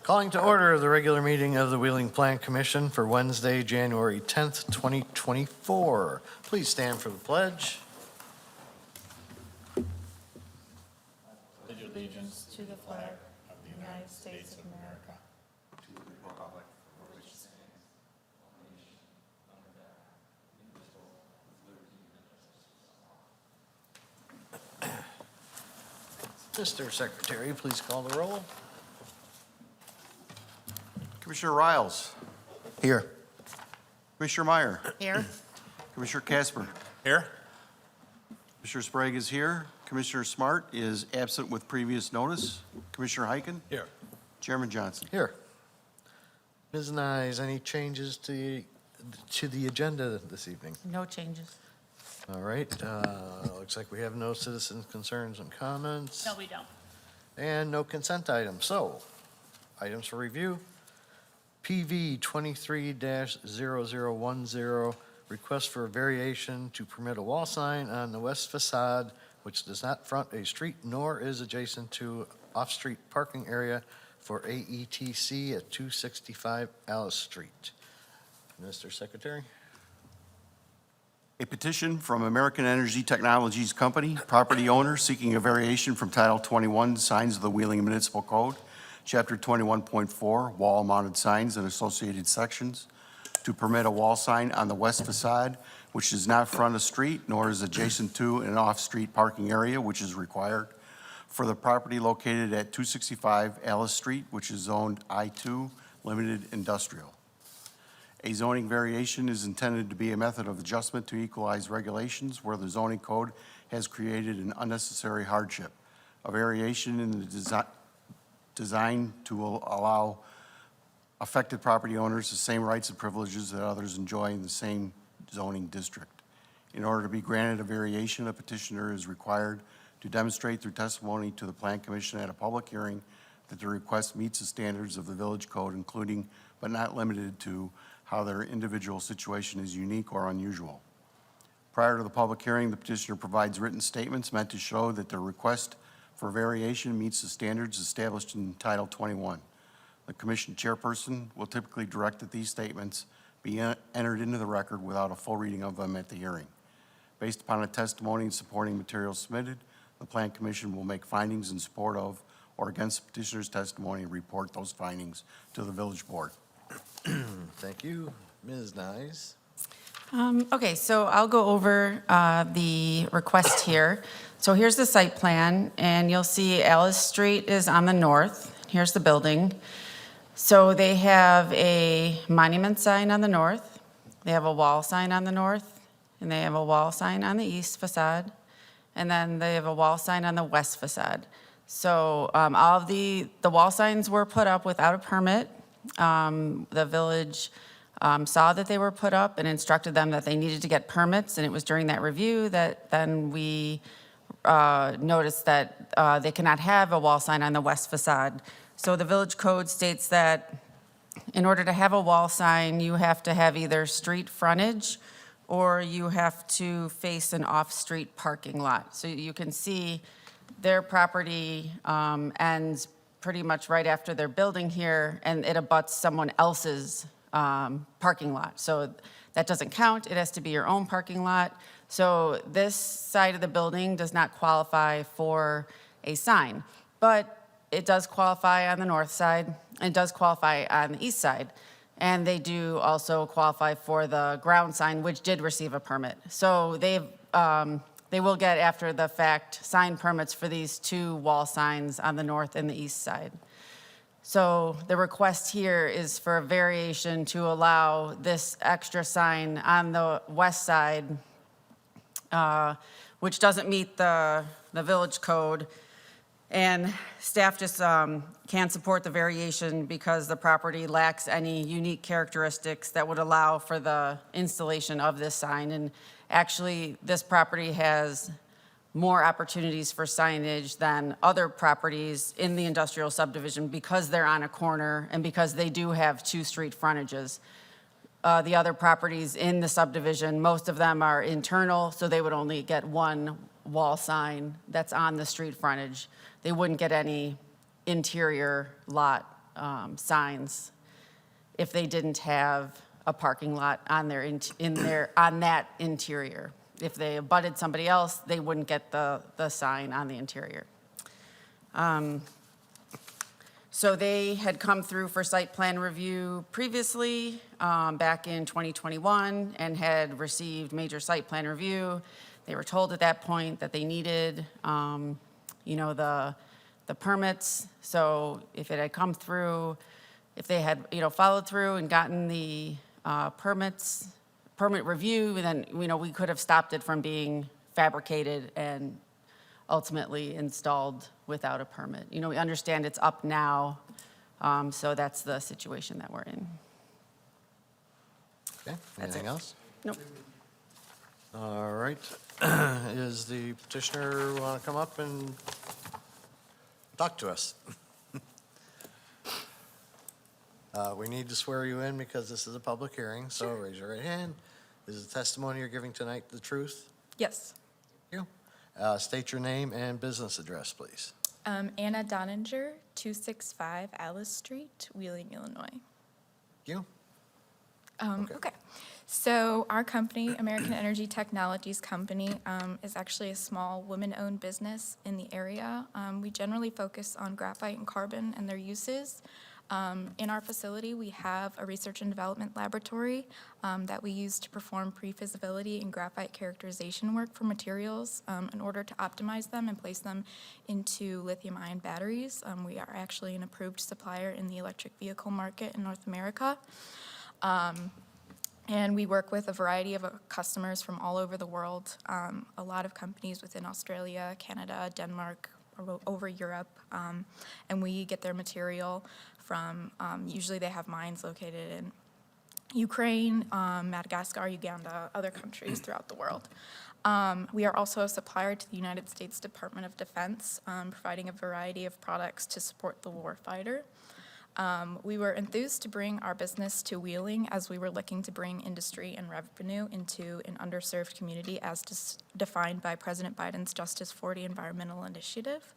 Calling to order the regular meeting of the Wheeling Plan Commission for Wednesday, January 10th, 2024. Please stand for the pledge. Allegiance to the flag of the United States of America. To the republic for which it stands, one nation, under God, indivisible, with liberty and justice. Mr. Secretary, please call the roll. Commissioner Riles. Here. Commissioner Meyer. Here. Commissioner Casper. Here. Commissioner Sprague is here. Commissioner Smart is absent with previous notice. Commissioner Heiken. Here. Chairman Johnson. Here. Ms. Nyes, any changes to the agenda this evening? No changes. All right, looks like we have no citizens' concerns and comments. No, we don't. And no consent items. So, items for review. PV 23-0010, request for a variation to permit a wall sign on the west facade which does not front a street nor is adjacent to off-street parking area for AETC at 265 Alice Street. Mr. Secretary. A petition from American Energy Technologies Company, property owner seeking a variation from Title 21 Signs of the Wheeling Municipal Code, Chapter 21.4, Wall-Mounted Signs and Associated Sections, to permit a wall sign on the west facade which does not front a street nor is adjacent to an off-street parking area which is required for the property located at 265 Alice Street, which is zoned I-2 Limited Industrial. A zoning variation is intended to be a method of adjustment to equalize regulations where the zoning code has created an unnecessary hardship. A variation in the design to allow affected property owners the same rights and privileges that others enjoy in the same zoning district. In order to be granted a variation, a petitioner is required to demonstrate through testimony to the Plan Commission at a public hearing that the request meets the standards of the village code, including but not limited to how their individual situation is unique or unusual. Prior to the public hearing, the petitioner provides written statements meant to show that the request for variation meets the standards established in Title 21. The commission chairperson will typically direct that these statements be entered into the record without a full reading of them at the hearing. Based upon a testimony and supporting materials submitted, the Plan Commission will make findings in support of or against the petitioner's testimony and report those findings to the village board. Thank you. Ms. Nyes. Okay, so I'll go over the request here. So here's the site plan, and you'll see Alice Street is on the north. Here's the building. So they have a monument sign on the north, they have a wall sign on the north, and they have a wall sign on the east facade, and then they have a wall sign on the west facade. So all of the wall signs were put up without a permit. The village saw that they were put up and instructed them that they needed to get permits, and it was during that review that then we noticed that they cannot have a wall sign on the west facade. So the village code states that in order to have a wall sign, you have to have either street frontage or you have to face an off-street parking lot. So you can see their property ends pretty much right after their building here, and it abuts someone else's parking lot. So that doesn't count. It has to be your own parking lot. So this side of the building does not qualify for a sign, but it does qualify on the north side, and it does qualify on the east side. And they do also qualify for the ground sign, which did receive a permit. So they will get after the fact sign permits for these two wall signs on the north and the east side. So the request here is for a variation to allow this extra sign on the west side, which doesn't meet the village code. And staff just can't support the variation because the property lacks any unique characteristics that would allow for the installation of this sign. And actually, this property has more opportunities for signage than other properties in the industrial subdivision because they're on a corner and because they do have two street frontages. The other properties in the subdivision, most of them are internal, so they would only get one wall sign that's on the street frontage. They wouldn't get any interior lot signs if they didn't have a parking lot on on that interior. If they abutted somebody else, they wouldn't get the sign on the interior. So they had come through for site plan review previously, back in 2021, and had received major site plan review. They were told at that point that they needed, the permits. So if it had come through, if they had, followed through and gotten the permit review, then, we could have stopped it from being fabricated and ultimately installed without a permit. We understand it's up now, so that's the situation that we're in. Okay, anything else? Nope. All right. Is the petitioner want to come up and talk to us? We need to swear you in because this is a public hearing, so raise your right hand. Is the testimony you're giving tonight the truth? Yes. Thank you. State your name and business address, please. Anna Doninger, 265 Alice Street, Wheeling, Illinois. Thank you. Okay. So our company, American Energy Technologies Company, is actually a small women-owned business in the area. We generally focus on graphite and carbon and their uses. In our facility, we have a research and development laboratory that we use to perform pre-feasibility and graphite characterization work for materials in order to optimize them and place them into lithium-ion batteries. We are actually an approved supplier in the electric vehicle market in North America. And we work with a variety of customers from all over the world, a lot of companies within Australia, Canada, Denmark, over Europe, and we get their material from, usually they have mines located in Ukraine, Madagascar, Uganda, other countries throughout the world. We are also a supplier to the United States Department of Defense, providing a variety of products to support the warfighter. We were enthused to bring our business to Wheeling as we were looking to bring industry and revenue into an underserved community as defined by President Biden's Justice 40 environmental initiative.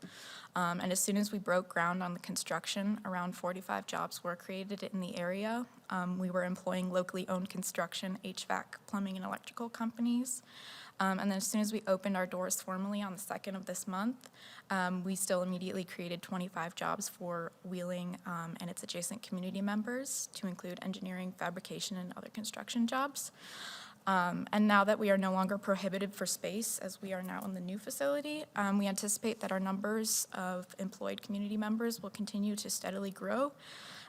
And as soon as we broke ground on the construction, around 45 jobs were created in the area. We were employing locally owned construction, HVAC, plumbing, and electrical companies. And then as soon as we opened our doors formally on the 2nd of this month, we still immediately created 25 jobs for Wheeling and its adjacent community members, to include engineering, fabrication, and other construction jobs. And now that we are no longer prohibited for space, as we are now in the new facility, we anticipate that our numbers of employed community members will continue to steadily grow,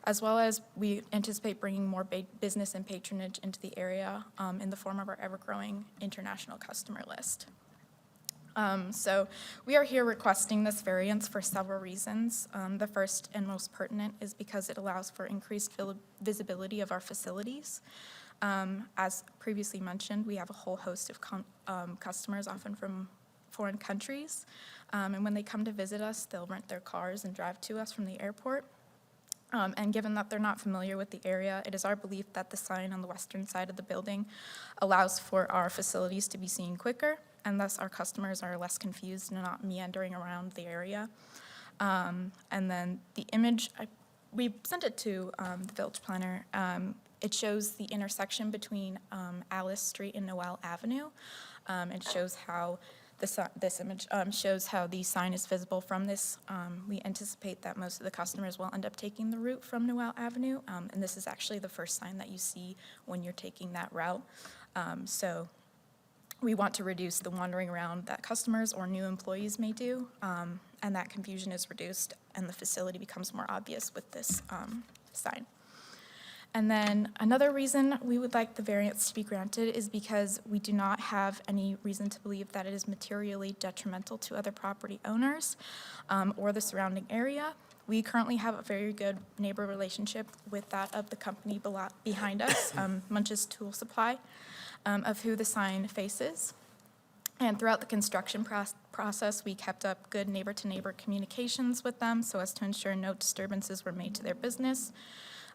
as well as we anticipate bringing more business and patronage into the area in the form of our ever-growing international customer list. So we are here requesting this variance for several reasons. The first and most pertinent is because it allows for increased visibility of our facilities. As previously mentioned, we have a whole host of customers, often from foreign countries. And when they come to visit us, they'll rent their cars and drive to us from the airport. And given that they're not familiar with the area, it is our belief that the sign on the western side of the building allows for our facilities to be seen quicker, and thus our customers are less confused and not meandering around the area. And then the image, we sent it to the village planner. It shows the intersection between Alice Street and Noel Avenue. It shows how this image shows how the sign is visible from this. We anticipate that most of the customers will end up taking the route from Noel Avenue, and this is actually the first sign that you see when you're taking that route. So we want to reduce the wandering around that customers or new employees may do, and that confusion is reduced and the facility becomes more obvious with this sign. And then another reason we would like the variance to be granted is because we do not have any reason to believe that it is materially detrimental to other property owners or the surrounding area. We currently have a very good neighbor relationship with that of the company behind us, Munch's Tool Supply, of who the sign faces. And throughout the construction process, we kept up good neighbor-to-neighbor communications with them so as to ensure no disturbances were made to their business.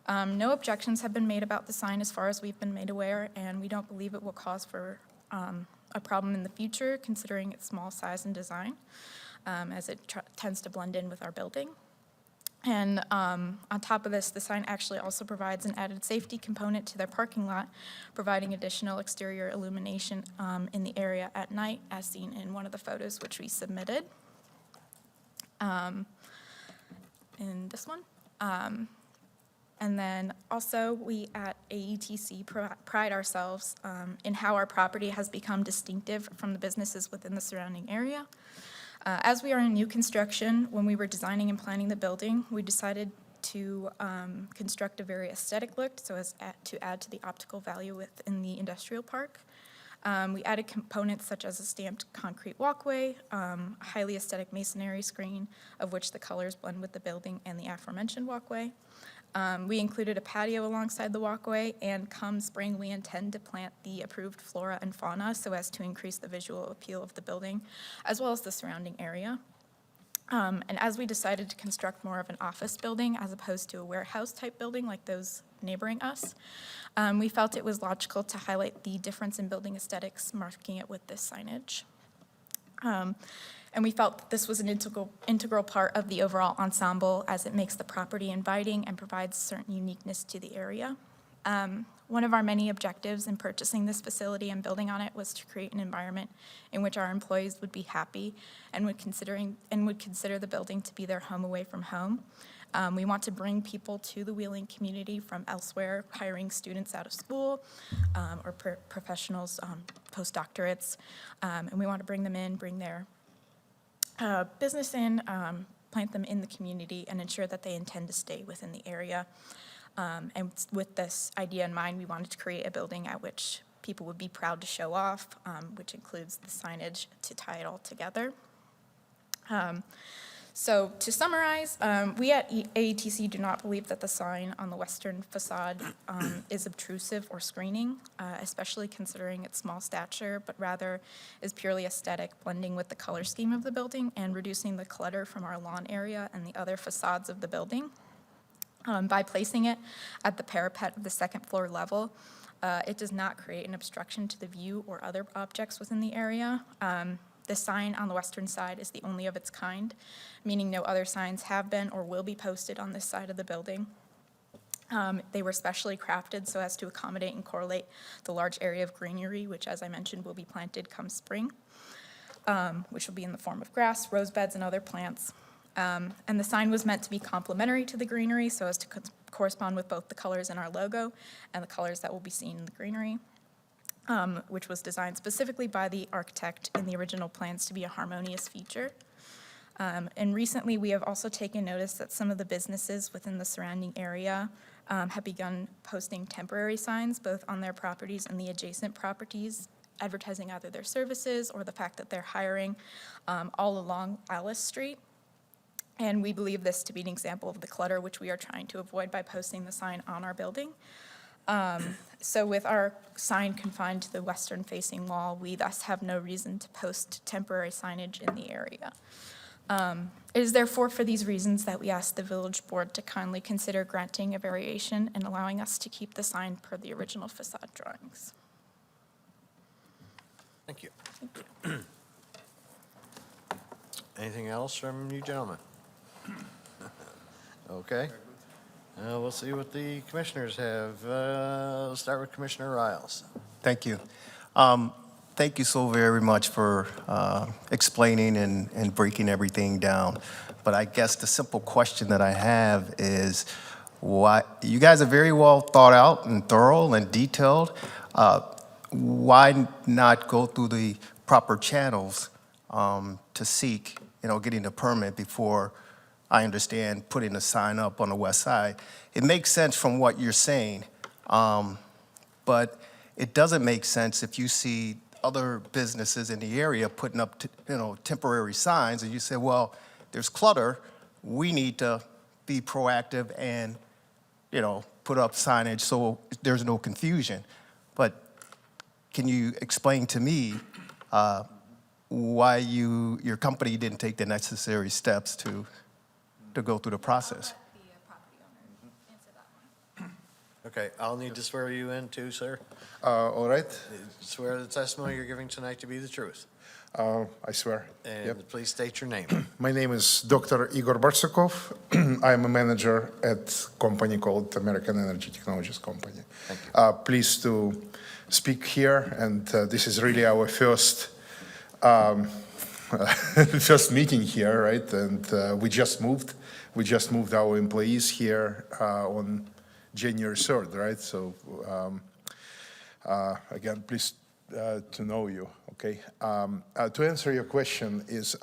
No objections have been made about the sign as far as we've been made aware, and we don't believe it will cause for a problem in the future, considering its small size and design, as it tends to blend in with our building. And on top of this, the sign actually also provides an added safety component to their parking lot, providing additional exterior illumination in the area at night, as seen in one of the photos which we submitted. In this one. And then also, we at AETC pride ourselves in how our property has become distinctive from the businesses within the surrounding area. As we are in new construction, when we were designing and planning the building, we decided to construct a very aesthetic look so as to add to the optical value within the industrial park. We added components such as a stamped concrete walkway, a highly aesthetic masonry screen, of which the colors blend with the building and the aforementioned walkway. We included a patio alongside the walkway, and come spring, we intend to plant the approved flora and fauna so as to increase the visual appeal of the building, as well as the surrounding area. And as we decided to construct more of an office building as opposed to a warehouse-type building like those neighboring us, we felt it was logical to highlight the difference in building aesthetics, marking it with this signage. And we felt that this was an integral part of the overall ensemble, as it makes the property inviting and provides certain uniqueness to the area. One of our many objectives in purchasing this facility and building on it was to create an environment in which our employees would be happy and would consider the building to be their home away from home. We want to bring people to the Wheeling community from elsewhere, hiring students out of school or professionals, postdoctorates, and we want to bring them in, bring their business in, plant them in the community, and ensure that they intend to stay within the area. And with this idea in mind, we wanted to create a building at which people would be proud to show off, which includes the signage to tie it all together. So to summarize, we at AETC do not believe that the sign on the western facade is obtrusive or screening, especially considering its small stature, but rather is purely aesthetic, blending with the color scheme of the building and reducing the clutter from our lawn area and the other facades of the building. By placing it at the parapet of the second floor level, it does not create an obstruction to the view or other objects within the area. The sign on the western side is the only of its kind, meaning no other signs have been or will be posted on this side of the building. They were specially crafted so as to accommodate and correlate the large area of greenery, which, as I mentioned, will be planted come spring, which will be in the form of grass, rose beds, and other plants. And the sign was meant to be complementary to the greenery so as to correspond with both the colors in our logo and the colors that will be seen in the greenery. Which was designed specifically by the architect in the original plans to be a harmonious feature. And recently, we have also taken notice that some of the businesses within the surrounding area have begun posting temporary signs, both on their properties and the adjacent properties, advertising either their services or the fact that they're hiring all along Alice Street. And we believe this to be an example of the clutter which we are trying to avoid by posting the sign on our building. So with our sign confined to the western-facing wall, we thus have no reason to post temporary signage in the area. It is therefore for these reasons that we ask the village board to kindly consider granting a variation and allowing us to keep the sign per the original facade drawings. Thank you. Anything else from you gentlemen? Okay. We'll see what the commissioners have. Let's start with Commissioner Riles. Thank you. Thank you so very much for explaining and breaking everything down. But I guess the simple question that I have is, why you guys are very well thought out and thorough and detailed. Why not go through the proper channels to seek, getting a permit before, I understand, putting a sign up on the west side? It makes sense from what you're saying, but it doesn't make sense if you see other businesses in the area putting up, temporary signs, and you say, well, there's clutter, we need to be proactive and, put up signage so there's no confusion. But can you explain to me why your company didn't take the necessary steps to go through the process? Okay, I'll need to swear you in too, sir. All right, Swear the testimony you're giving tonight to be the truth. I swear. And Yep. please state your name. My name is Dr. Igor Barsukov. I'm a manager at a company called American Energy Technologies Company. Thank you. Pleased to speak here, and this is really our first first meeting here, right? And we just moved. We just moved our employees here on January 3rd, right? So again, pleased to know you, okay? To answer your question is,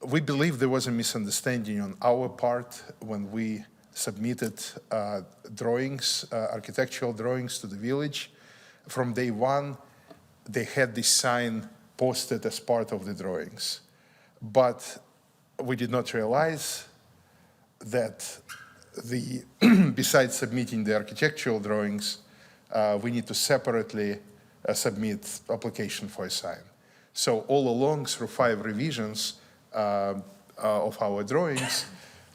we believe there was a misunderstanding on our part when we submitted drawings, architectural drawings to the village. From day one, they had this sign posted as part of the drawings. But we did not realize that besides submitting the architectural drawings, we need to separately submit application for a sign. So all along, through 5 revisions of our drawings,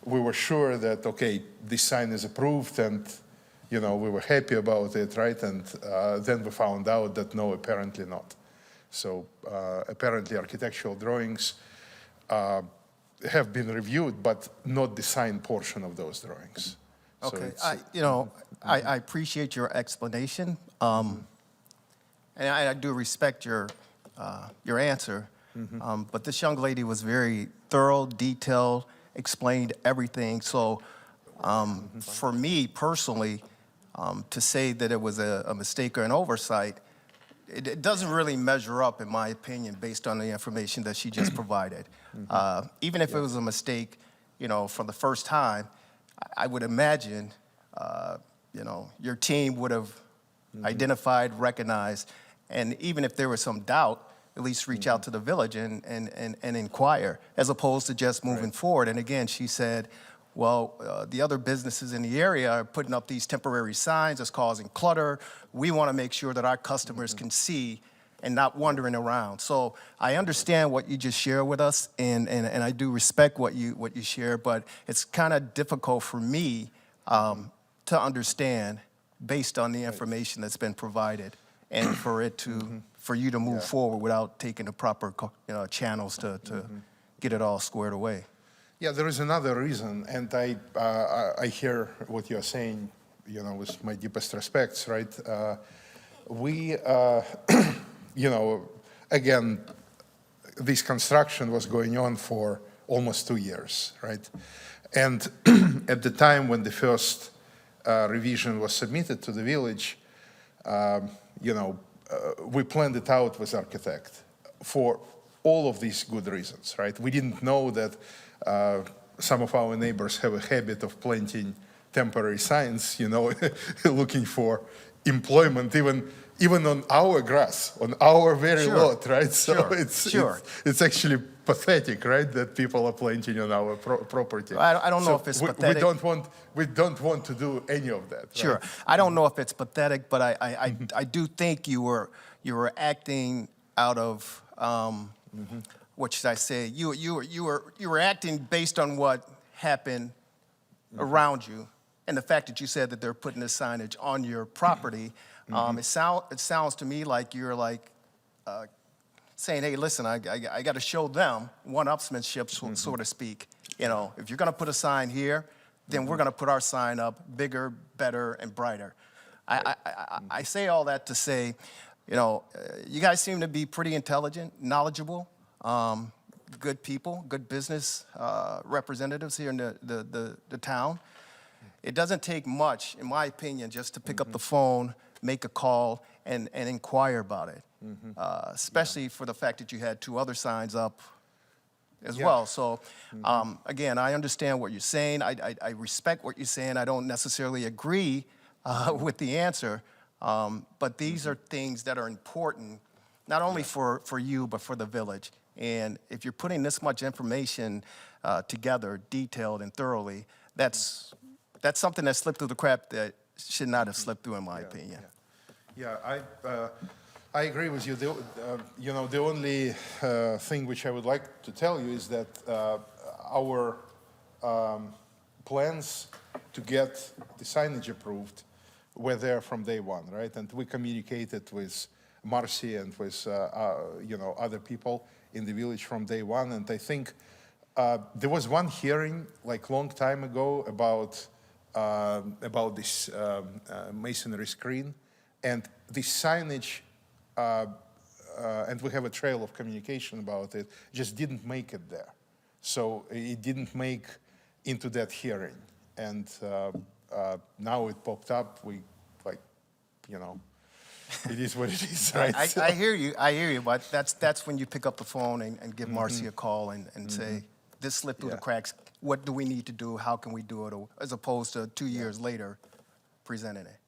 we were sure that, okay, this sign is approved, and we were happy about it, right? And then we found out that no, apparently not. So apparently architectural drawings have been reviewed, but not the sign portion of those drawings. So Okay, it's- I appreciate your explanation, and I do respect your answer. But this young lady was very thorough, detailed, explained everything. So for me personally, to say that it was a mistake or an oversight, it doesn't really measure up, in my opinion, based on the information that she just provided. Even if it was a mistake, for the first time, I would imagine, your team would have identified, recognized, and even if there was some doubt, at least reach out to the village and inquire, as opposed to just moving forward. And again, she said, well, the other businesses in the area are putting up these temporary signs that's causing clutter. We want to make sure that our customers can see and not wandering around. So I understand what you just shared with us, and I do respect what you share, but it's kind of difficult for me to understand based on the information that's been provided, and for it to for you to move forward without taking the proper channels to get it all squared away. Yeah, there is another reason, and I hear what you're saying, with my deepest respects, right? We, again, this construction was going on for almost 2 years, right? And at the time when the first revision was submitted to the village, we planned it out with architect for all of these good reasons, right? We didn't know that some of our neighbors have a habit of planting temporary signs, looking for employment, even on our grass, on our very Sure. lot, right? So Sure. it's actually pathetic, right, that people are planting on our property. I don't know if it's pathetic. We don't want to do any of that. Sure. Right? I don't know if it's pathetic, but I do think you were acting out of what should I say? You were acting based on what happened around you, and the fact that you said that they're putting this signage on your property. It sounds to me like you're saying, hey, listen, I got to show them one-upsmanship, so to speak. If you're going to put a sign here, then we're going to put our sign up bigger, better, and brighter. I say all that to say, you guys seem to be pretty intelligent, knowledgeable, good people, good business representatives here in the town. It doesn't take much, in my opinion, just to pick up the phone, make a call, and inquire about it, especially for the fact that you had 2 other signs up as well. So, again, I understand what you're saying. I respect what you're saying. I don't necessarily agree with the answer, but these are things that are important, not only for you, but for the village. And if you're putting this much information together, detailed and thoroughly, that's something that slipped through the crack that should not have slipped through, in my opinion. Yeah, I agree with you. The only thing which I would like to tell you is that our plans to get the signage approved were there from day one, right? And we communicated with Marcy and with, other people in the village from day one. And I think there was one hearing like long time ago about this masonry screen, and the signage, and we have a trail of communication about it, just didn't make it there. So it didn't make into that hearing. And now it popped up, it is what it is, right? I hear you, but that's when you pick up the phone and give Marcy a call and say, this slipped through the Yeah. cracks, what do we need to do, how can we do it, as opposed to 2 years later presenting it.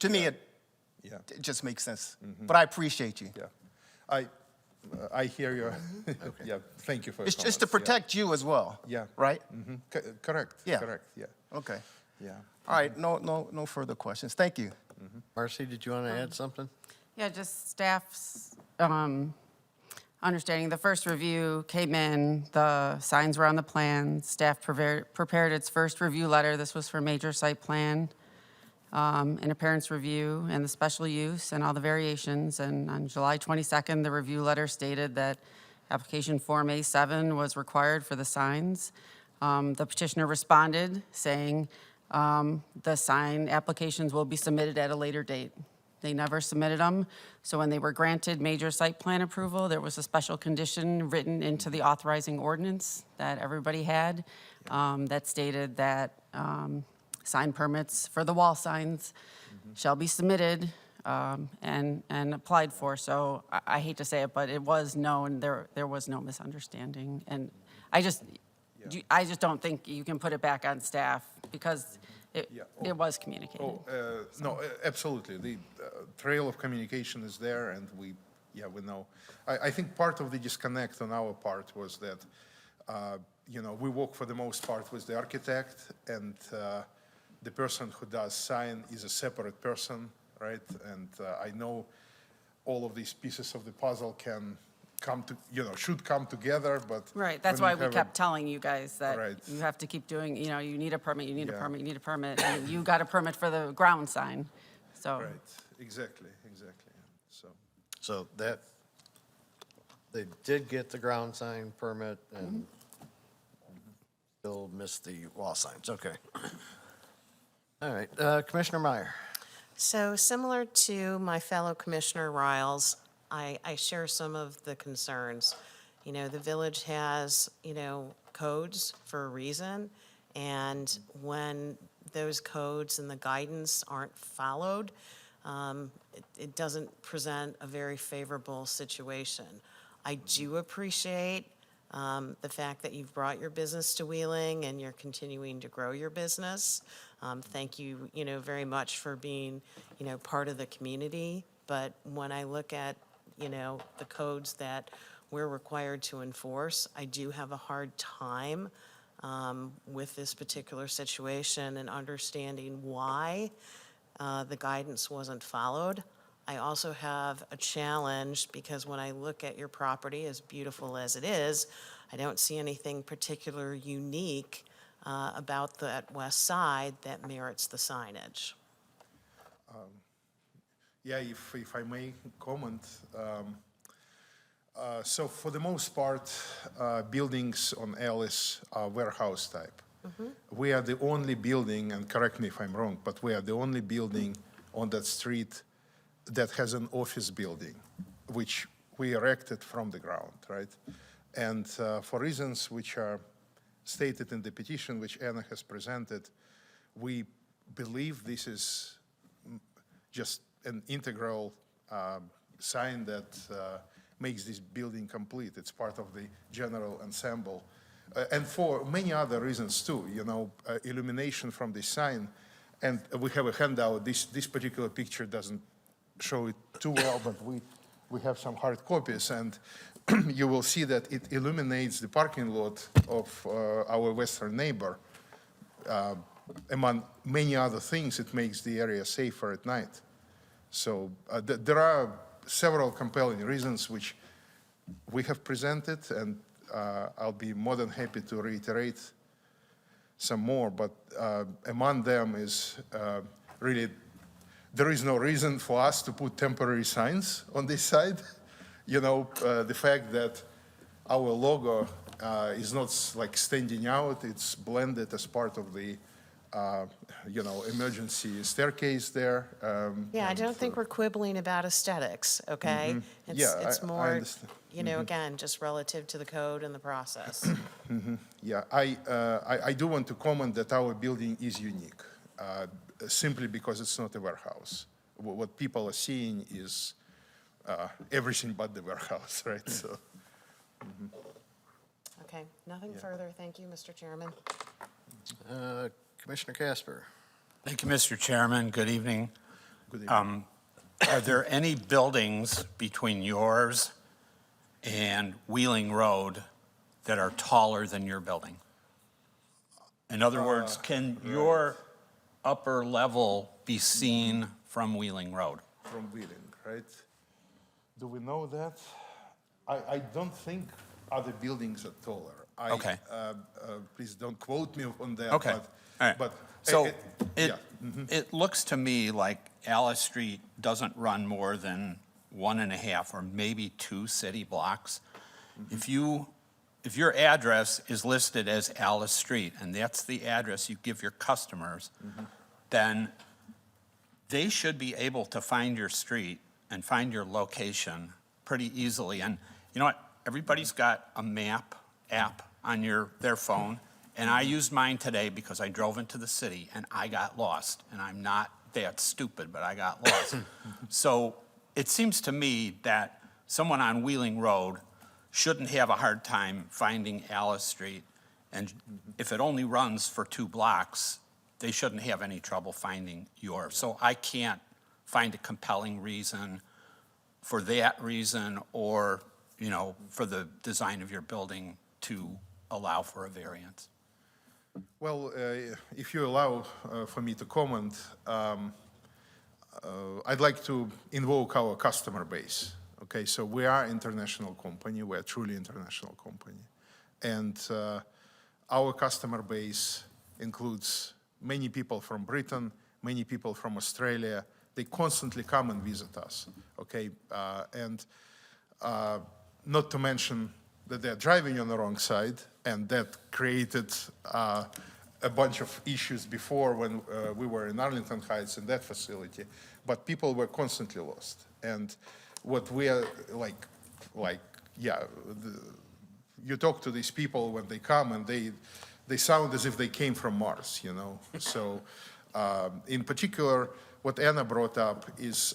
To me, it just makes sense, but I appreciate you. Yeah. I hear you. Yeah, thank you for your It's just to comments. protect you as well. Yeah. Right? Correct. Yeah. Correct, yeah. Okay. Yeah. All right, no further questions. Thank you. Marcy, did you want to add something? Yeah, just staff's understanding. The first review came in, the signs were on the plan, staff prepared its first review letter. This was for major site plan, an appearance review, and the special use, and all the variations. And on July 22nd, the review letter stated that application Form A7 was required for the signs. The petitioner responded saying the sign applications will be submitted at a later date. They never submitted them, so when they were granted major site plan approval, there was a special condition written into the authorizing ordinance that everybody had that stated that sign permits for the wall signs shall be submitted and applied for. So I hate to say it, but it was known, there was no misunderstanding. And I just don't think you can put it back on staff because it was communicated. No, absolutely. The trail of communication is there, and we know. I think part of the disconnect on our part was that, we work for the most part with the architect, and the person who does sign is a separate person, right? And I know all of these pieces of the puzzle can should come together, but. Right, that's when why you we have kept telling you guys that Right. you have to keep doing, you need a permit, you need a Yeah. permit, you need a permit. And you got a permit for the ground sign, so. Right, exactly. So that, they did get the ground sign permit and still missed the wall signs, okay. All right, Commissioner Meyer. So similar to my fellow Commissioner Riles, I share some of the concerns. The village has, codes for a reason, and when those codes and the guidance aren't followed, it doesn't present a very favorable situation. I do appreciate the fact that you've brought your business to Wheeling and you're continuing to grow your business. Thank you, very much for being, part of the community. But when I look at, the codes that we're required to enforce, I do have a hard time with this particular situation and understanding why the guidance wasn't followed. I also have a challenge because when I look at your property, as beautiful as it is, I don't see anything particularly unique about that west side that merits the signage. Yeah, if I may comment. So for the most part, buildings on Ellis are warehouse type. We are the only building, and correct me if I'm wrong, but we are the only building on that street that has an office building, which we erected from the ground, right? And for reasons which are stated in the petition which Anna has presented, we believe this is just an integral sign that makes this building complete. It's part of the general ensemble. And for many other reasons too, illumination from this sign. And we have a handout. This particular picture doesn't show it too well, but we have some hard copies. And you will see that it illuminates the parking lot of our western neighbor. Among many other things, it makes the area safer at night. So there are several compelling reasons which we have presented, and I'll be more than happy to reiterate some more, but among them is really, there is no reason for us to put temporary signs on this side. You know, the fact that our logo is not like standing out, it's blended as part of the, you know, emergency staircase there. Yeah, I and, don't think we're quibbling about aesthetics, okay? Yeah, It's I more, understand. you know, again, just relative to the code and the process. Yeah, I do want to comment that our building is unique, simply because it's not a warehouse. What people are seeing is everything but the warehouse, right? So, Okay, nothing further. Thank you, Mr. Chairman. Commissioner Casper. Thank you, Mr. Chairman. Good evening. good evening. Are there any buildings between yours and Wheeling Road that are taller than your building? In other words, can your upper level be seen from Wheeling Road? From Wheeling, right? Do we know that? I don't think other buildings are taller. Okay. Please don't quote me on that. Okay. But, All right. but So yeah. it looks to me like Alice Street doesn't run more than 1.5 or maybe 2 city blocks. If your address is listed as Alice Street, and that's the address you give your customers, then they should be able to find your street and find your location pretty easily. And you know what? Everybody's got a map app on their phone, and I used mine today because I drove into the city and I got lost. And I'm not that stupid, but I got lost. So it seems to me that someone on Wheeling Road shouldn't have a hard time finding Alice Street. And if it only runs for 2 blocks, they shouldn't have any trouble finding yours. So I can't find a compelling reason for that reason or, you know, for the design of your building to allow for a variance. Well, if you allow for me to comment, I'd like to invoke our customer base. Okay, so we are an international company. We're a truly international company. And our customer base includes many people from Britain, many people from Australia. They constantly come and visit us, okay? And not to mention that they're driving on the wrong side, and that created a bunch of issues before when we were in Arlington Heights in that facility. But people were constantly lost. And what we are you talk to these people when they come, and they sound as if they came from Mars, you know? So in particular, what Anna brought up is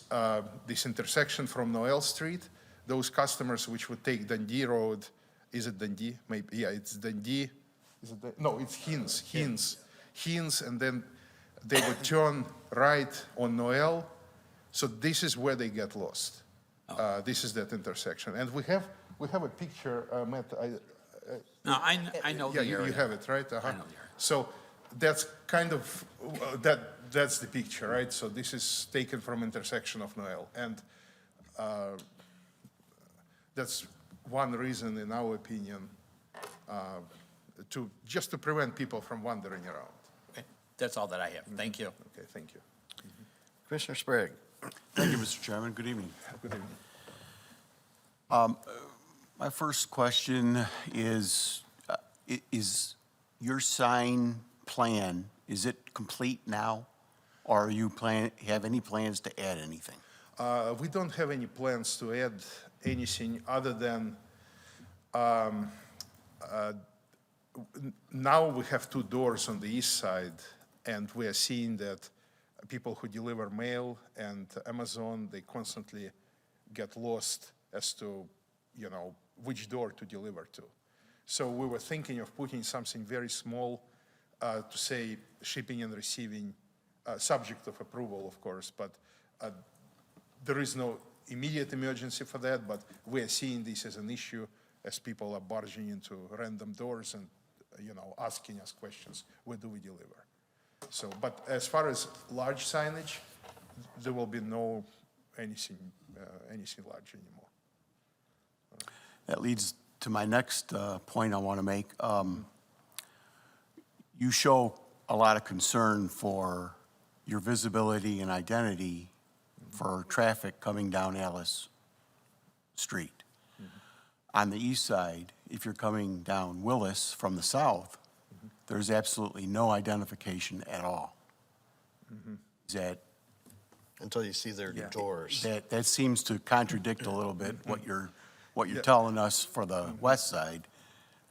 this intersection from Noel Street. Those customers which would take Dundee Road, is it Dundee? Maybe, yeah, it's Dundee. Is it no, it's Hinds, and then they would turn right on Noel. So this is where they get lost. This is that intersection, and we have a picture, Matt. No, I know Yeah, the area. you have it, right? Uh-huh. I know the area. So that's kind of, that's the picture, right? So this is taken from intersection of Noel. And that's one reason, in our opinion, just to prevent people from wandering around. Okay, that's all that I have. Thank you. Okay, thank you. Commissioner Sprague. Thank you, Mr. Chairman. Good evening. Good evening. My first question is your sign plan, is it complete now? Or are you have any plans to add anything? We don't have any plans to add anything other than now we have 2 doors on the east side, and we are seeing that people who deliver mail and Amazon, they constantly get lost as to, you know, which door to deliver to. So we were thinking of putting something very small to say shipping and receiving, subject of approval, of course, but there is no immediate emergency for that, but we are seeing this as an issue as people are barging into random doors and, you know, asking us questions, where do we deliver? So, but as far as large signage, there will be no anything large anymore. That leads to my next point I want to make. you show a lot of concern for your visibility and identity for traffic coming down Alice Street. On the east side, if you're coming down Willis from the south, there's absolutely no identification at all. Is that, Until you see their doors. that seems to contradict a little bit what you're telling us for the west side,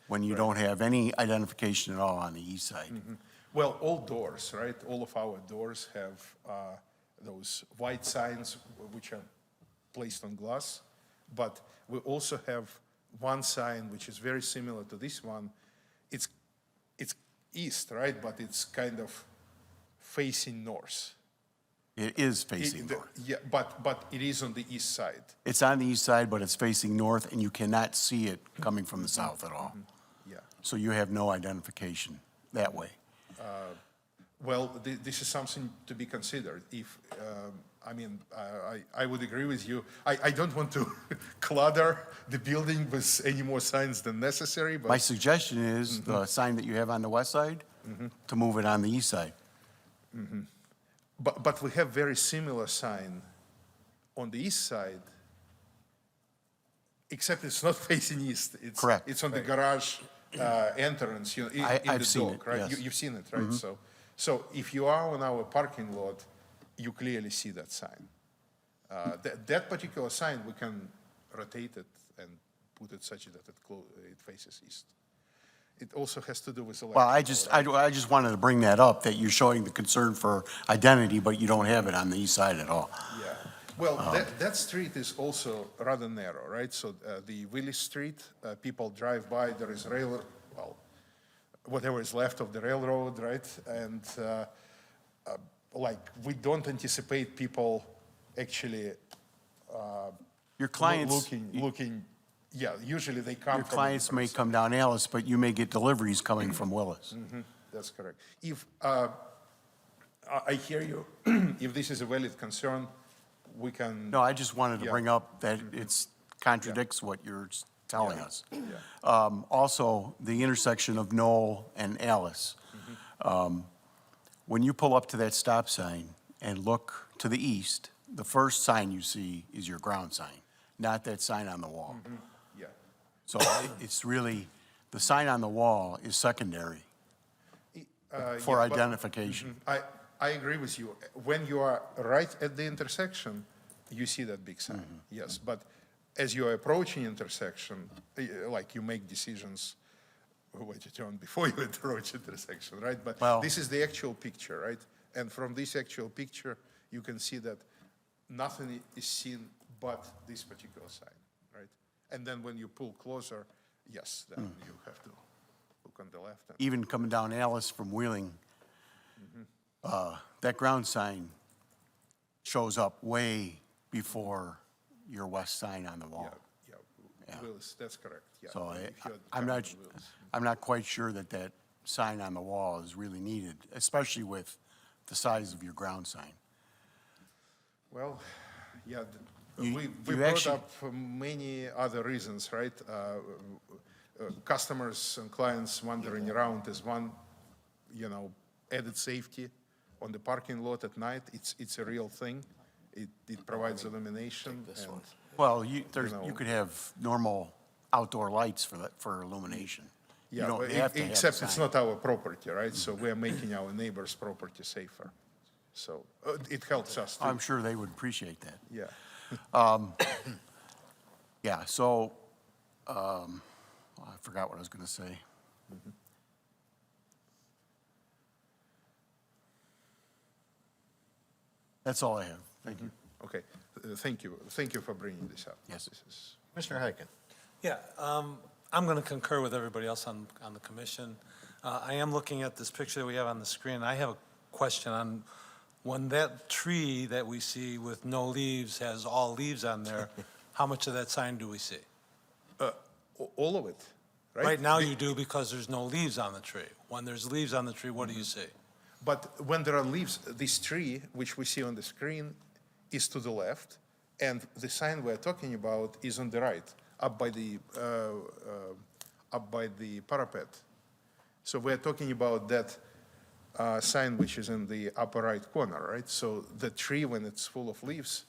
when you don't have any identification at all on the east side. Well, all doors, right? All of our doors have those white signs which are placed on glass, but we also have one sign which is very similar to this one. It's east, right? But it's kind of facing north. It is facing north. Yeah, but it is on the east side. It's on the east side, but it's facing north, and you cannot see it coming from the south at all. Yeah. So you have no identification that way. Well, this is something to be considered. If, I mean, I would agree with you. I don't want to clutter the building with any more signs than necessary, but. My suggestion is the sign that you have on the west side, to move it on the east side. But we have very similar sign on the east side, except it's not facing east. It's, Correct. It's on the garage entrance, you know, in I've the seen dock, it, right? yes. You've seen it, right? So if you are on our parking lot, you clearly see that sign. That particular sign, we can rotate it and put it such that it faces east. It also has to do with electrical. Well, I just wanted to bring that up, that you're showing the concern for identity, but you don't have it on the east side at all. Yeah. Well, that street is also rather narrow, right? So the Willis Street, people drive by, there is whatever is left of the railroad, right? And like, we don't anticipate people actually Your clients, looking, yeah, usually they come your from. clients may come down Alice, but you may get deliveries coming from Willis. That's correct. If, I hear you, if this is a valid concern, we can. No, I just wanted to Yeah. bring up that it contradicts what you're telling us. Yeah. Also, the intersection of Knoll and Alice. When you pull up to that stop sign and look to the east, the first sign you see is your ground sign, not that sign on the wall. Yeah. So it's really, the sign on the wall is secondary for Yeah, but- identification. I agree with you. When you are right at the intersection, you see that big sign, yes. But as you are approaching intersection, like you make decisions where to turn before you approach intersection, right? But Well- this is the actual picture, right? And from this actual picture, you can see that nothing is seen but this particular sign, right? And then when you pull closer, yes, then you have to look on the left. Even coming down Alice from Wheeling, that ground sign shows up way before your west sign on the wall. Yeah, Willis, that's correct, yeah. So If you're I'm coming not, to Willis. I'm not quite sure that that sign on the wall is really needed, especially with the size of your ground sign. Well, yeah, You- we you brought actually- up many other reasons, right? Customers and clients wandering around is one, you know, added safety on the parking lot at night. It's a real thing. It provides illumination. And Well, you know. could have normal outdoor lights for illumination. You yeah, don't but have to have a except it's sign. not our property, right? So we're making our neighbor's property safer. So it helps us too. I'm sure they would appreciate that. Yeah. Yeah, so, I forgot what I was going to say. That's all I have. Thank you. Okay. Thank you. Thank you for bringing this up. Yes. This is. Commissioner Heiken. Yeah, I'm going to concur with everybody else on the commission. I am looking at this picture that we have on the screen. I have a question on when that tree that we see with no leaves has all leaves on there, how much of that sign do we see? All of it, right? Right now you do because there's no leaves on the tree. When there's leaves on the tree, what do you see? But when there are leaves, this tree, which we see on the screen, is to the left, and the sign we're talking about is on the right, up by the parapet. So we're talking about that sign which is in the upper right corner, right? So the tree, when it's full of leaves,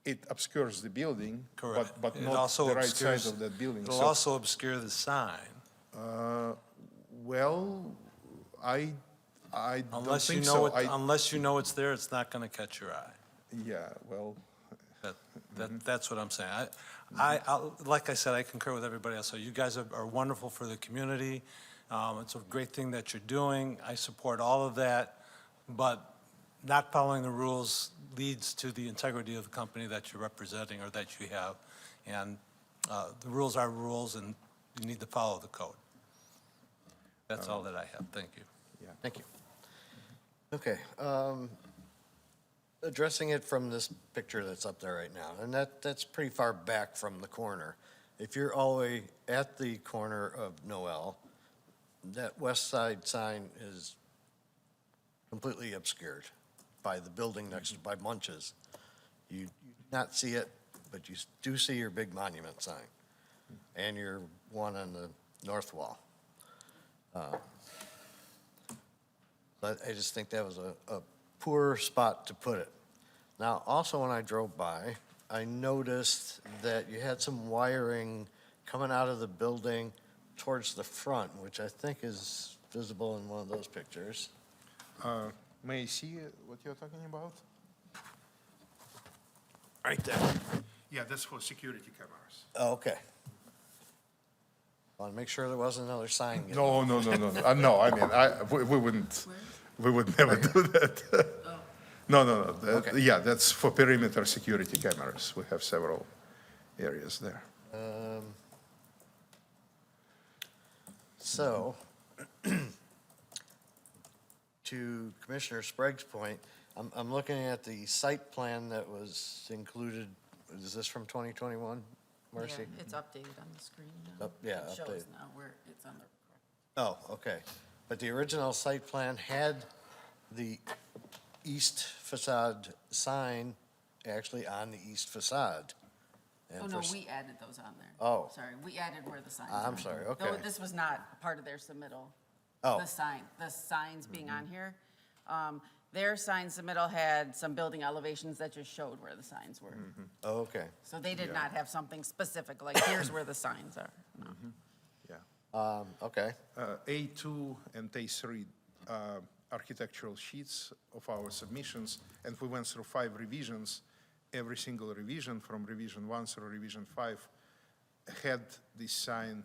it obscures the building, Correct. but It not also the right side obscures- of that building. It'll So, also obscure the sign, well, I don't unless you think know so. it, unless you know it's there, it's not gonna catch your eye. Yeah, well, That's what I'm saying. Like I said, I concur with everybody else. So you guys are wonderful for the community. It's a great thing that you're doing. I support all of that, but not following the rules leads to the integrity of the company that you're representing or that you have. And the rules are rules, and you need to follow the code. That's all that I have. Thank you. Thank you. Okay, addressing it from this picture that's up there right now, and that's pretty far back from the corner. If you're all the way at the corner of Noel, that west side sign is completely obscured by the building next, by Munch's. You do not see it, but you do see your big monument sign and your one on the north wall. But I just think that was a poor spot to put it. Now, also when I drove by, I noticed that you had some wiring coming out of the building towards the front, which I think is visible in one of those pictures. may I see what you're talking about? Right there. Yeah, that's for security cameras. Oh, okay. Want to make sure there wasn't another sign. getting- No, no, I mean, we wouldn't, we would never do that. No, Okay. yeah, that's for perimeter security cameras. We have several areas there. So, to Commissioner Sprague's point, I'm looking at the site plan that was included, is this from 2021, Marcy? Yeah, it's updated on the screen now. Yeah, It shows updated. now where it's on the. Oh, okay. But the original site plan had the east facade sign actually on the east facade. And Oh, no, for s- we added those on there. Oh. Sorry, we added where the signs I'm are. sorry, No, okay. this was not part of their submittal. Oh. The signs being on here. Their sign submittal had some building elevations that just showed where the signs were. Oh, okay. So they did not have something specific, like here's where the signs are. No. Yeah. Okay. A2 and A3 architectural sheets of our submissions, and we went through 5 revisions. Every single revision, from revision 1 through revision 5, had this sign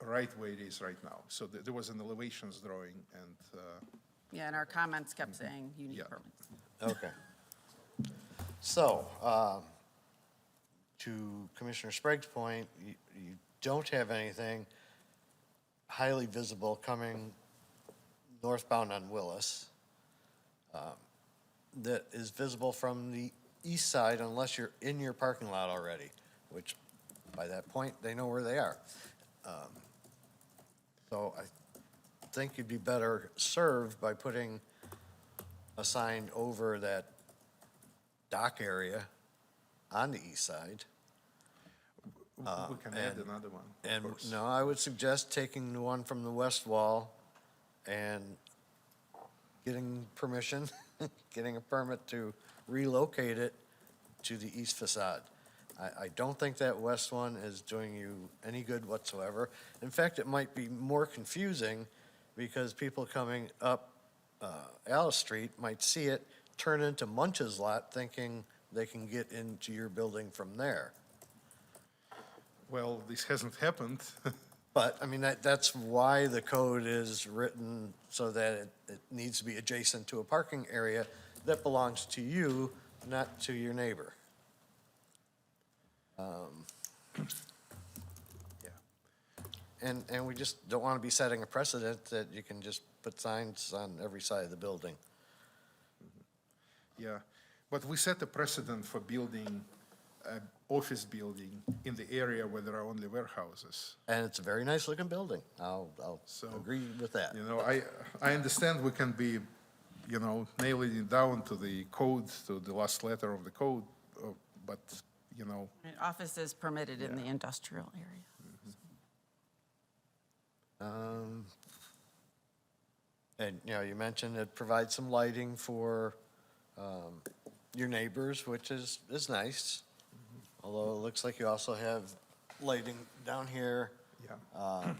right where it is right now. So there was an elevations drawing, and Yeah, and our comments kept saying you need Yeah. permits. Okay. So, to Commissioner Sprague's point, you don't have anything highly visible coming northbound on Willis that is visible from the east side unless you're in your parking lot already, which by that point, they know where they are. So I think you'd be better served by putting a sign over that dock area on the east side. we can add and- another one, of And course. no, I would suggest taking the one from the west wall and getting permission, getting a permit to relocate it to the east facade. I don't think that west one is doing you any good whatsoever. In fact, it might be more confusing because people coming up Alice Street might see it, turn into Munch's lot, thinking they can get into your building from there. Well, this hasn't happened. But, I mean, that's why the code is written so that it needs to be adjacent to a parking area that belongs to you, not to your neighbor. Yeah. And we just don't want to be setting a precedent that you can just put signs on every side of the building. Yeah, but we set a precedent for building an office building in the area where there are only warehouses. And it's a very nice-looking building. I'll So, agree with that. You know, I understand we can be, you know, nailing it down to the code, to the last letter of the code, but, you know, Office is permitted in the industrial area. And, you know, you mentioned it provides some lighting for your neighbors, which is nice. Although it looks like you also have lighting down here. Yeah.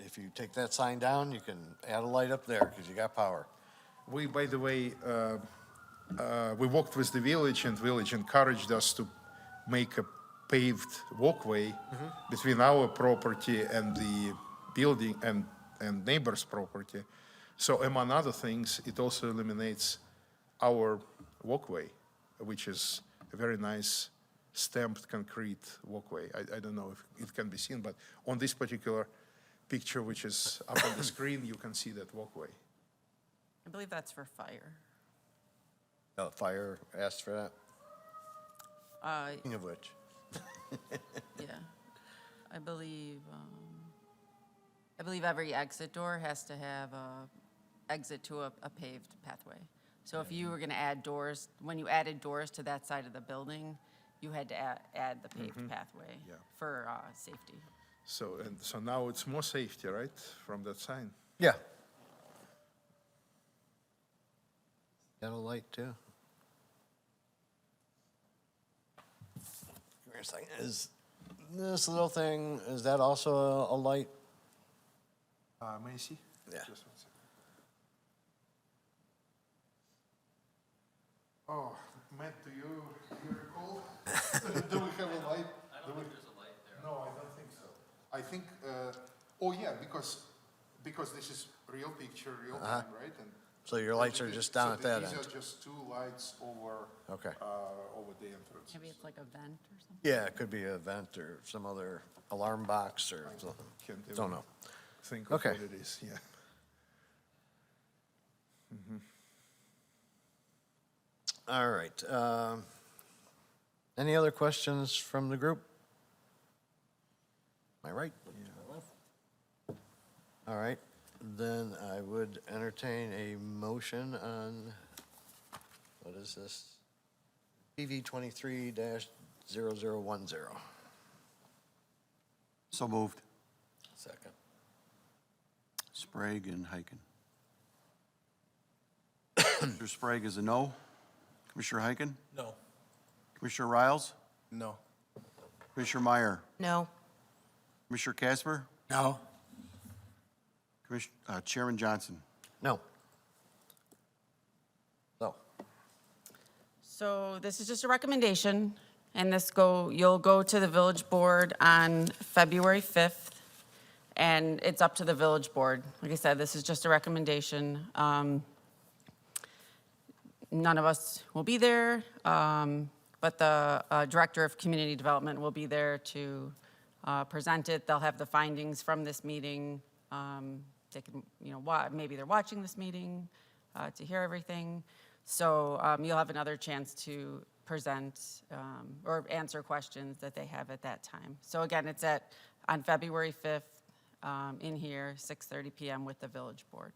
If you take that sign down, you can add a light up there because you got power. We, by the way, we worked with the village, and village encouraged us to make a paved walkway between our property and the building and neighbor's property. So among other things, it also eliminates our walkway, which is a very nice stamped concrete walkway. I don't know if it can be seen, but on this particular picture, which is up on the screen, you can see that walkway. I believe that's for fire. Fire asked for that, Uh, speaking of which. Yeah, I believe every exit door has to have a exit to a paved pathway. So if you were gonna add doors, when you added doors to that side of the building, you had to add the paved pathway Yeah. for safety. So now it's more safety, right, from that sign? Yeah. Got a light too. Give me a second. Is this little thing, is that also a light? May I see? Yeah. Just 1 second. Oh, Matt, do you recall? Do we have a light? I don't think there's a light there. No, I don't think so. I think, oh yeah, because this is real picture, real time, right? And So your lights are just down at that These end? are just two lights over, Okay. over the entrance. Maybe it's like a vent or something? Yeah, it could be a vent or some other alarm box or something. Can't even Don't know. Think of Okay. what it is, yeah. All right. Any other questions from the group? Am I right? All right, then I would entertain a motion on, what is this? PV 23-0010. So moved. Second. Sprague and Heiken. Commissioner Sprague is a no. Commissioner Heiken? No. Commissioner Riles? No. Commissioner Meyer? No. Commissioner Casper? No. Chairman Johnson? No. So, So this is just a recommendation, and you'll go to the village board on February 5th, and it's up to the village board. Like I said, this is just a recommendation. None of us will be there, but the Director of Community Development will be there to present it. They'll have the findings from this meeting. They can, maybe they're watching this meeting to hear everything. So you'll have another chance to present or answer questions that they have at that time. So again, it's on February 5th in here, 6:30 PM with the village board.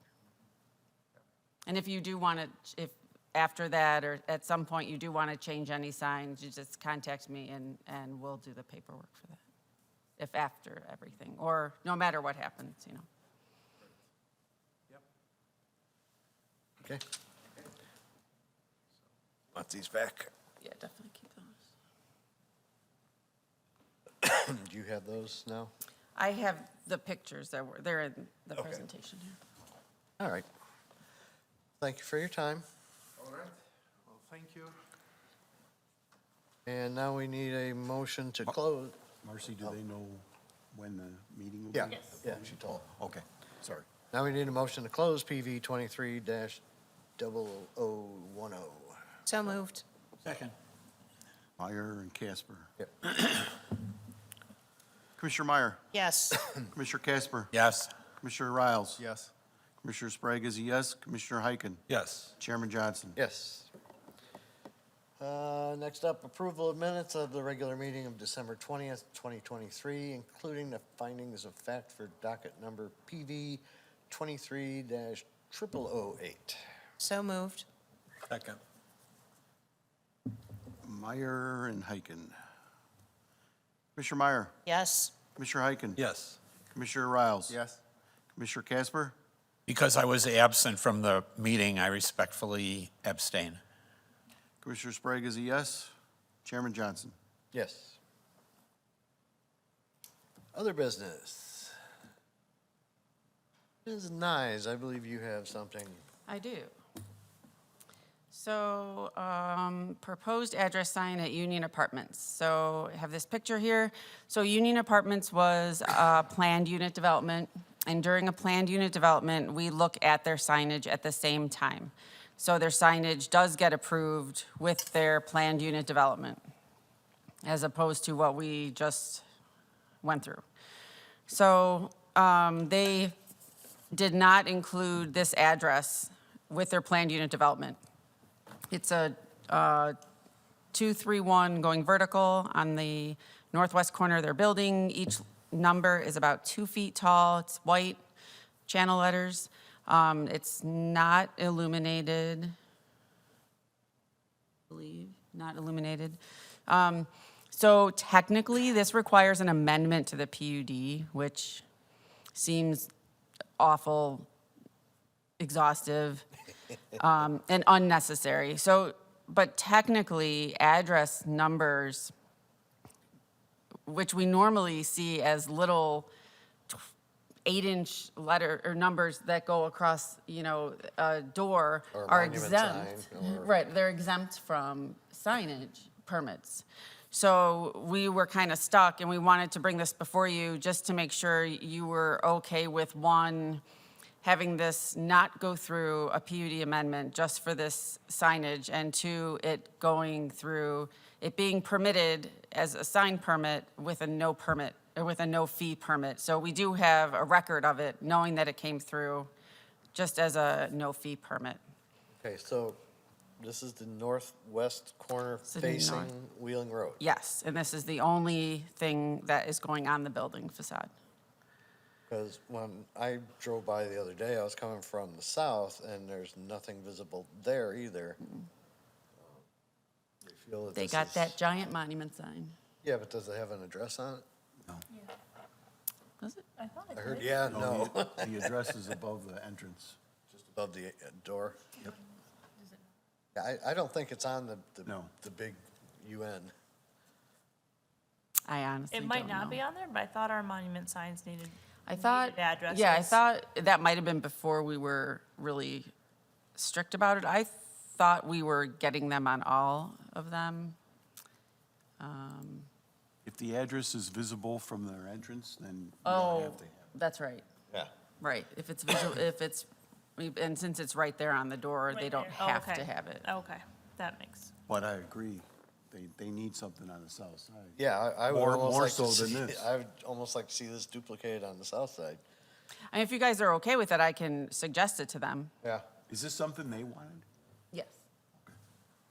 And if you do want to, if after that or at some point you do want to change any signs, you just contact me and we'll do the paperwork for that. If after everything, or no matter what happens, okay. Want these back? Yeah, definitely keep those. Do you have those now? I have the pictures they're in the Okay. presentation here. All right. Thank you for your time. All right, well, thank you. And now we need a motion to close. Marcy, do they know when the meeting will be? Yeah, yeah, she told. Okay, sorry. Now we need a motion to close PV 23-0010. So moved. Second. Meyer and Casper. Yep. Commissioner Meyer? Yes. Commissioner Casper? Yes. Commissioner Riles? Yes. Commissioner Sprague is a yes. Commissioner Heiken? Yes. Chairman Johnson? Yes. Next up, approval of minutes of the regular meeting of December 20th, 2023, including the findings of fact for docket number PV 23-0008. So moved. Second. Meyer and Heiken. Commissioner Meyer? Yes. Commissioner Heiken? Yes. Commissioner Riles? Yes. Commissioner Casper? Because I was absent from the meeting, I respectfully abstain. Commissioner Sprague is a yes. Chairman Johnson. Yes. Other business. Ms. Nyes, I believe you have something. I do. So, proposed address sign at Union Apartments. So I have this picture here. So Union Apartments was a planned unit development, and during a planned unit development, we look at their signage at the same time. So their signage does get approved with their planned unit development, as opposed to what we just went through. So they did not include this address with their planned unit development. It's a 231 going vertical on the northwest corner of their building. Each number is about 2 feet tall. It's white, channel letters. It's not illuminated. I believe, not illuminated. So technically, this requires an amendment to the PUD, which seems awful, exhaustive, and unnecessary. So, but technically, address numbers, which we normally see as little 8-inch letter or numbers that go across, a door, Or a are monument exempt. sign, or- Right, they're exempt from signage permits. So we were kind of stuck, and we wanted to bring this before you just to make sure you were okay with, one, having this not go through a PUD amendment just for this signage, and two, it going through, it being permitted as a sign permit with a no permit, or with a no fee permit. So we do have a record of it, knowing that it came through just as a no fee permit. Okay, so this is the northwest corner It's the facing north. Wheeling Road. Yes, and this is the only thing that is going on the building facade. Because when I drove by the other day, I was coming from the south, and there's nothing visible there either. We feel that They this got is- that giant monument sign. Yeah, but does it have an address on it? Does it? I thought I heard, yeah, no, The address is above the entrance. just above the door. Yep. Yeah, I don't think it's on No. the big UN. I honestly It might don't not know. be on there, but I thought our monument signs needed. I thought, needed addresses. yeah, I thought that might have been before we were really strict about it. I thought we were getting them on all of them. If the address is visible from their entrance, then you Oh, don't have to have it. that's right, Yeah. right. If it's visual, if it's, and since it's right there on the door, they Right don't there. Oh, have okay. to have it. Okay, that makes, But I agree, they need something on the south side. Yeah, I would More- almost more like to so than see, this. I would almost like to see this duplicated on the south side. And if you guys are okay with it, I can suggest it to them. Yeah. Is this something they wanted? Yes.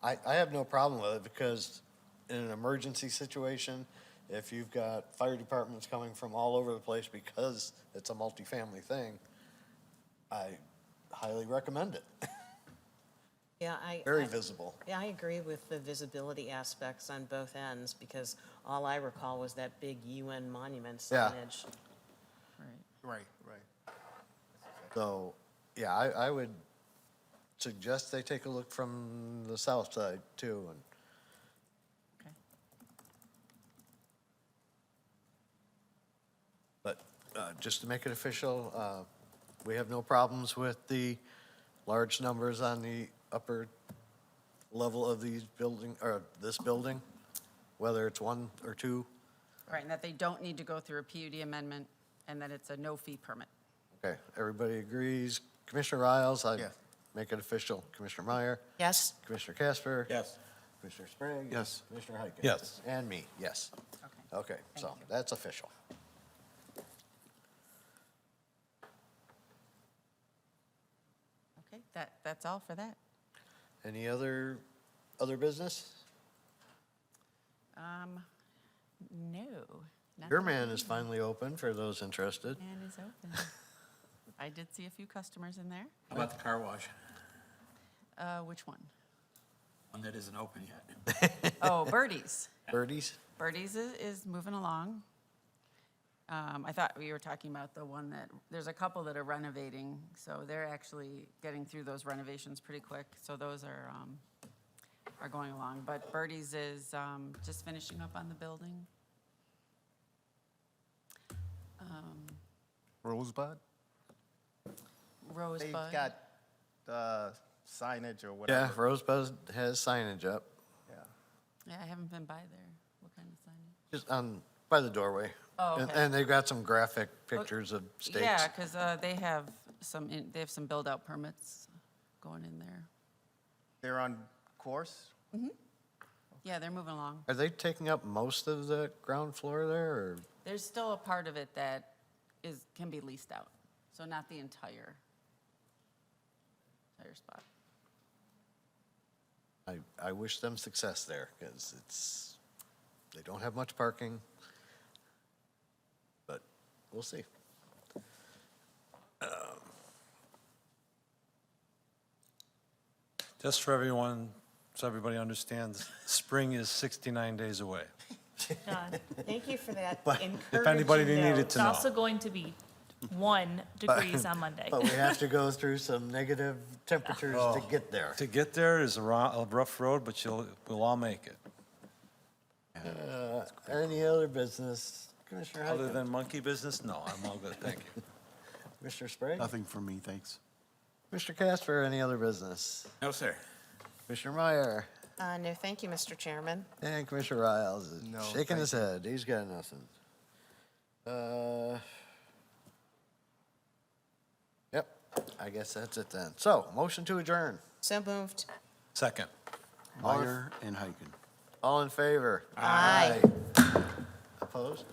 I have no problem with it, because in an emergency situation, if you've got fire departments coming from all over the place because it's a multifamily thing, I highly recommend it. Yeah, Very visible. Yeah, I agree with the visibility aspects on both ends, because all I recall was that big UN monument Yeah. signage. Right. So, yeah, I would suggest they take a look from the south side too. And Okay. But just to make it official, we have no problems with the large numbers on the upper level of these building, or this building, whether it's 1 or 2. Right, and that they don't need to go through a PUD amendment, and that it's a no-fee permit. Okay, everybody agrees. Commissioner Riles, I Yes. make it official. Commissioner Meyer, Yes? Commissioner Casper. Yes. Commissioner Sprague. Yes. Commissioner Heike. Yes. And me, yes. Okay. Okay, so that's official. Okay, that's all for that. Any other business? No. Your nothing. man is finally open for those interested. Man is open. I did see a few customers in there. How about the car wash? Which one? One that isn't open yet. Oh, Birdie's. Birdies? Birdie's is moving along. I thought we were talking about the one that, there's a couple that are renovating, so they're actually getting through those renovations pretty quick. So those are going along. But Birdie's is just finishing up on the building. Rosebud? Rosebud. They've got signage or Yeah, whatever. Rosebud has signage up, Yeah. Yeah, I haven't been by there. What kind of signage? just on, by the doorway. Oh, And- okay. And they've got some graphic pictures of stakes. Yeah, because they have some build-out permits going in there. They're on course? Yeah, they're moving along. Are they taking up most of the ground floor there, or? There's still a part of it that can be leased out, so not the entire spot. I wish them success there, because they don't have much parking. But we'll see. Just for everyone, so everybody understands, spring is 69 days away. Done. Thank you for that But encouraging If anybody needed note. It's to know. also going to be 1 degrees on Monday. But we have to go through some negative temperatures to get there. To get there is a rough road, but we'll all make it. Any other business? Commissioner Other Heikens? than monkey business, no, I'm all good, thank you. Commissioner Sprague? Nothing from me, thanks. Commissioner Casper, any other business? No, sir. Commissioner Meyer? No, thank you, Mr. Chairman. And Commissioner Riles is No, shaking thank his head. He's got nothing. Yep, I guess that's it then. So, motion to adjourn. So moved. Second. Meyer and Heiken. All in favor? Aye. Opposed?